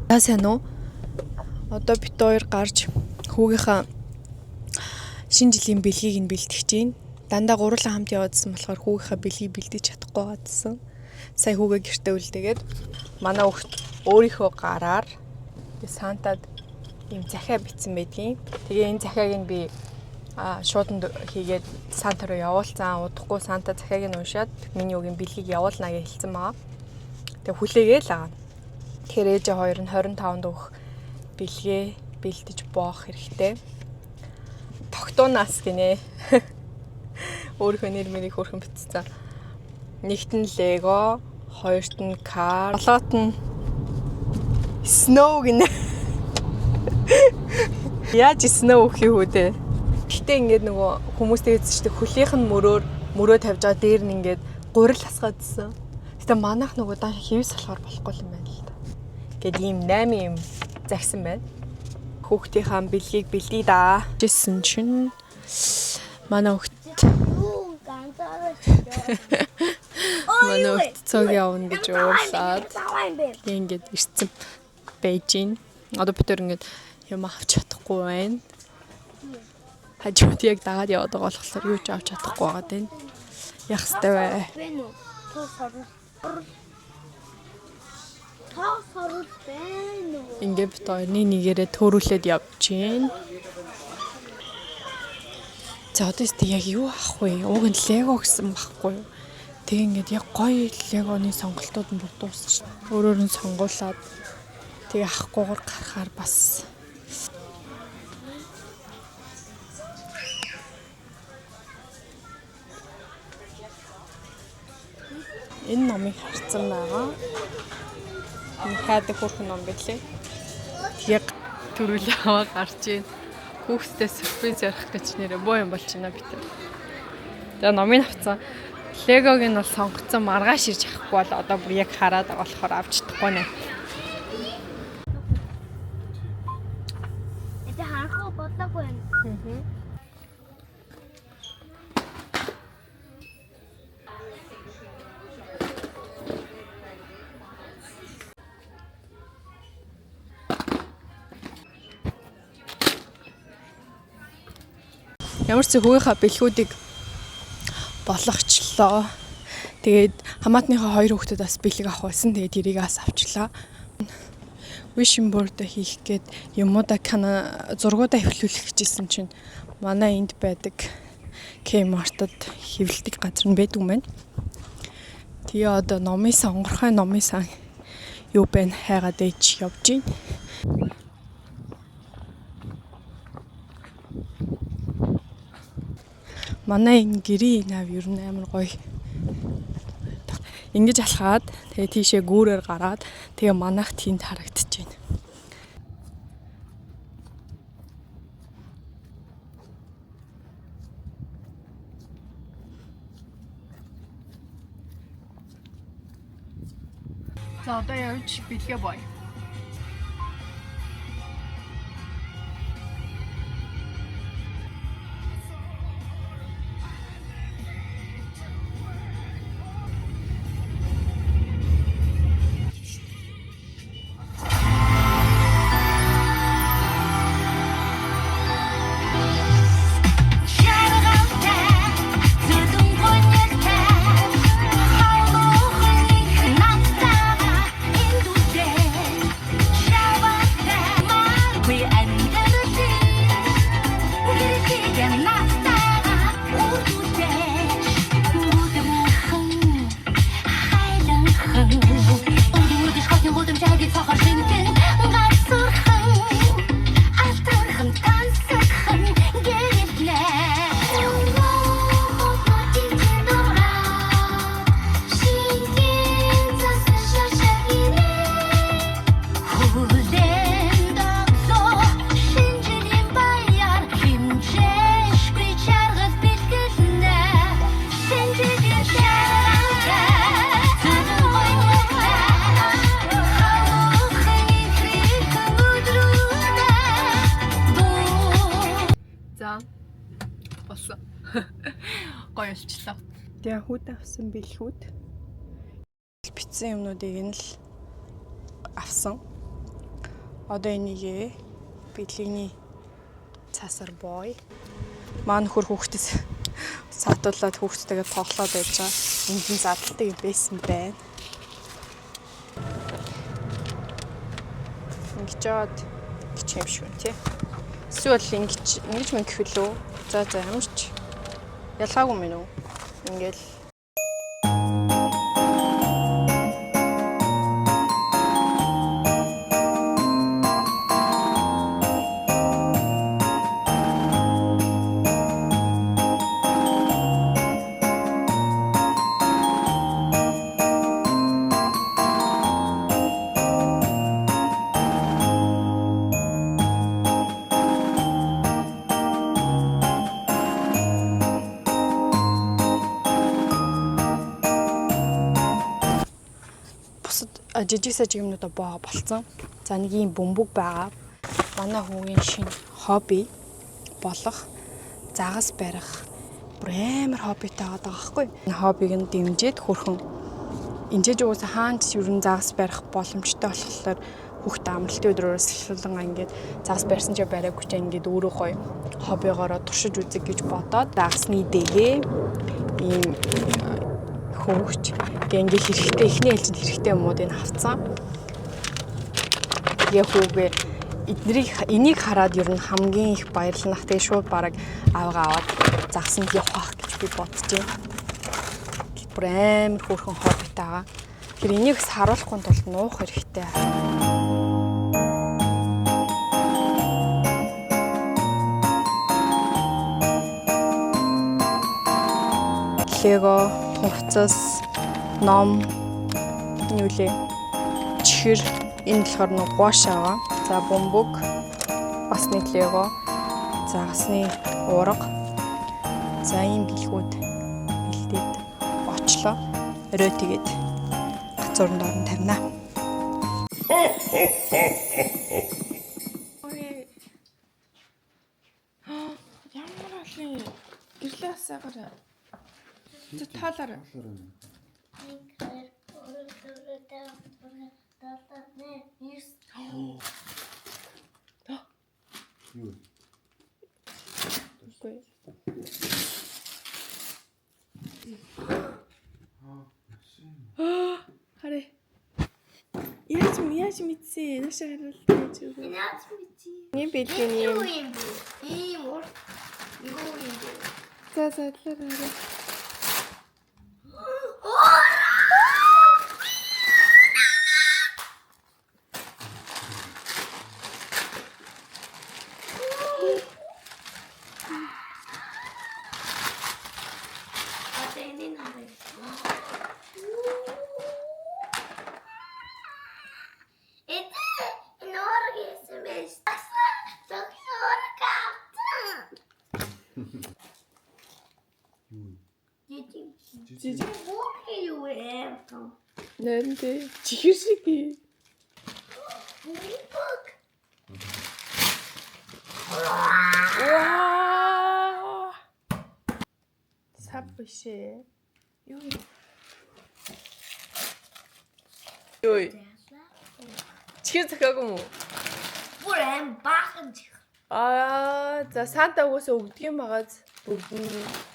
Сайн уу? Одоо бит хоёр гарч хүүгийнхаа шинэ жилийн бэлгийг нь бэлтгэж байна. Дандаа гурлан хамт яваадсан болохоор хүүгийнхаа бэлгийг бэлдэж чадахгүй байгаадсан. Сая хүүгээ гэртээ үлдээгээд манай хүүхд өөрийнхөө гараар Сантад ийм захиа бичсэн байдгийн. Тэгээ энэ захиаг нь би шууданд хийгээд Санта руу явуулсан. Удахгүй Санта захиаг нь уншаад миний үгийн бэлгийг явуулнаа гэж хэлсэн байгаа. Тэгээ хүлээгээл аа. Тэгэхээр ээжээ хоёр нь 25-нд өгөх бэлгээ бэлдэж боох хэрэгтэй. Тогтуунаас гинэ. Өөрийнхөө нэр мэрийг хөрхөн бичсэн. Нэгт нь Лего, хоёрт нь кар, болоот нь Snow гинэ. Яаж Snow өгөх юм бэ? Гэтэ ингээд нөгөө хүмүүстэй үзсэн чинь хөлийнх нь мөрөө тавьж байгаа дээр нь ингээд гурил хасгаадсэн. Гэтэ манайх нөгөө дан хевс болохоор болохгүй юм байна л да. Гэт ийм 8 юм загсан байна. Хүүхдийнхаа бэлгийг бэлдээ да. Жисэн чинь манай хүүхд цог явна гэж уурлаад ингээд ирсэн байж гин. Одоо бид төр ингээд юм авч чадахгүй байна. Хажууд яг дагаад яваад байгаа болохоор юу ч авч чадахгүй байгаа дээ. Яах ёстой вэ? Ингээд бид хоёрны нэгээрээ төрүүлээд явж гин. За одоо яг юу авах вэ? Уг нь Лего гэсэн байхгүй юу? Тэг ингээд яг гоё Легоны сонголтууд нь бүр дуусчихсан. Өөрөөр нь сонгуулад тэг авахгүйгээр гарахаар бас энэ номыг харсан байгаа. Хайдаг хөрхөн ном билээ. Яг төрүүлээ аваа гарч ийн. Хүүхдээ сюрприз ярих гэж нэрээ боо юм болчихно бид. За номыг авцсан. Легог нь бол сонгоцсон маргааш ирж авахгүй бол одоо бүр яг хараад байгаа болохоор авч чадахгүй нэ. Это харахгүй бодлоогүй юм. Ямар ч хүүгийнхаа бэлгүүдийг болгочлоо. Тэгээд хамаатныхаа хоёр хүүхдэд бас бэлэг авах байсан. Тэгээд тэрийг бас авчлаа. Wishing board хийх гээд юмудаа зургуудаа хэвлүүлэх гэжсэн чинь манай энд байдаг Kmart-д хэвлэлдэг газар нь байдаг юм байна. Тэгээ одоо номын сонгорхой номын сан юу бэ хайгаад ээж явж гин. Манай энэ гэрийн нав ер нь амар гоё. Ингэж алхаад тэгээ тийшээ гүүрээр гараад тэгээ манайх тийнд харагдаж байна. За одоо явж бэлгээ бой. Гоё болчихлоо. Тэгээ хүүд авсан бэлхүүд. Битсэн юмнуудыг нь л авсан. Одоо энийгээ бэлгийн цаасар бой. Маа нөхөр хүүхдээс саатуулаад хүүхдтэйгээ тоглоод байж байгаа. Энд нь задлалтыг байсан байна. Ингэж жаад юм шүү тий. Эсвэл ингэж мэн гэхэлөө. За ямар ч ялгаагүй мэн үү. Ингээл жижиг сажиг юмнуудаа боо болцсон. За нэг юм бөмбөг байгаа. Манай хүүгийн шинэ хобби болох загас барих бүр амар хоббитай байгаа байхгүй. Энэ хоббиг нь дэмжиж хөрхөн инжээж угаасаа хаанч ерөн загас барих боломжтой болохоор хүүхдээ амралтын өдрөөс эхлүүлэн ингээд загас барьсан ч бариаггүй ч ингээд өөрөө гоё хоббигоороо туршиж үзэх гэж бодоод загасны дэгээ ийм хөвгч ингээд хэрэгтэй эхний ээлжинд хэрэгтэй юмуудыг авцсан. Тэгээ хүүгээ энийг хараад ер нь хамгийн их баярлнах. Тэгээ шууд бараг авгаа аваад загсанд явах гэж би бодож байна. Бүр амар хөөрхөн хоббитай байгаа. Тэгэхээр энийг харуулахгүй тулд нуух хэрэгтэй. Лего, хувцас, ном, нүлээ, чихэр энэ болохоор нэг гоош байгаа. За бөмбөг, бас нэг лего, загасны уурга. За ийм бэлгүүд бэлдээд очлоо. Орой тэгээд гацууранд орон тавина. Ямар олон гэрлээ асаагаар тоолоор. Хараа. Яаж мэдсэн? Нашаа харуултаа ч үгүй. Яаж мэдээ? Нэг бэлгийн юм. Ийм урт. Юу юм бэ? За задлаа. Жижиг юу юм? Нэрнтэй чихэр шиг. Ваа! Сав бишээ. Юу? Чихэр захаагүй юм уу? Бүр аим баахан чих. За Санта угаасаа өгдөг юм багаз бүгд.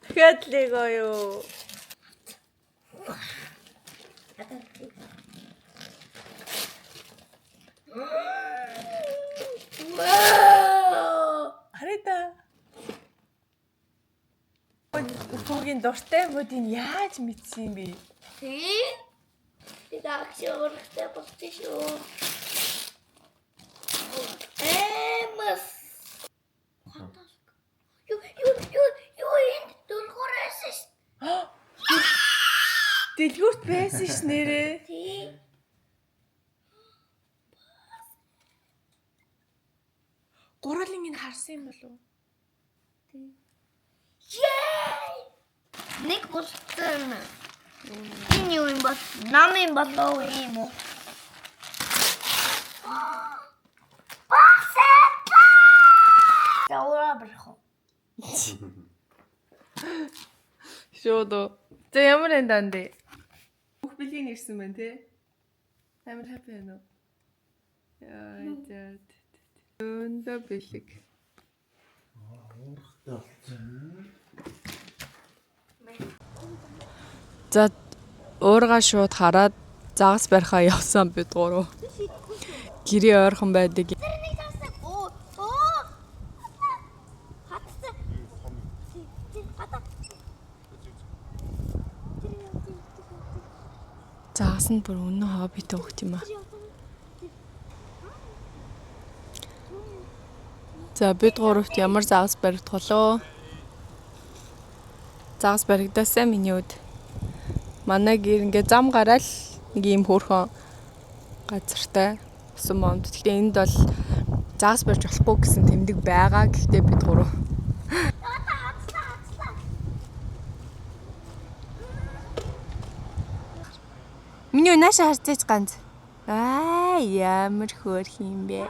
Тэгэхэд лего юу? Харита. Хүүгийн дуртай юмуд энэ яаж мэдсэн юм бэ? Тэг агшууртай болчих шүү. Дэлгүүрт байсан ш нэрээ. Тий. Гурвалын энэ харсан юм болов уу? Тий. Нэг болсон. Энэ юу юм бол? Намын болов юм уу? Баста! Яураа брахо. Шууд уу. За ямар энэ дандэ? Бүх бэлгийн ирсэн байна те. Амар happy байна уу? Яа, за. Өндө бэлэг. За уурга шууд хараад загас барихаа явсан бид гурав. Гэрээ ойрхон байдаг. Нэг тасаг. Оо. Хатсан. Хата. Загас нь бүр өнөө хоббитэй хөх юм аа. За бид гуравт ямар загас баригдах болоо? Загас баригдаасаа миний үд. Манай гэр ингээ зам гараал нэг юм хөөрхөн газартай усан монд. Гэхдээ энд бол загас барьж болохгүй гэсэн тэмдэг байгаа. Гэхдээ бид гурав. Миний нааша харцаач ганц. Аа ямар хөөрх юм бэ?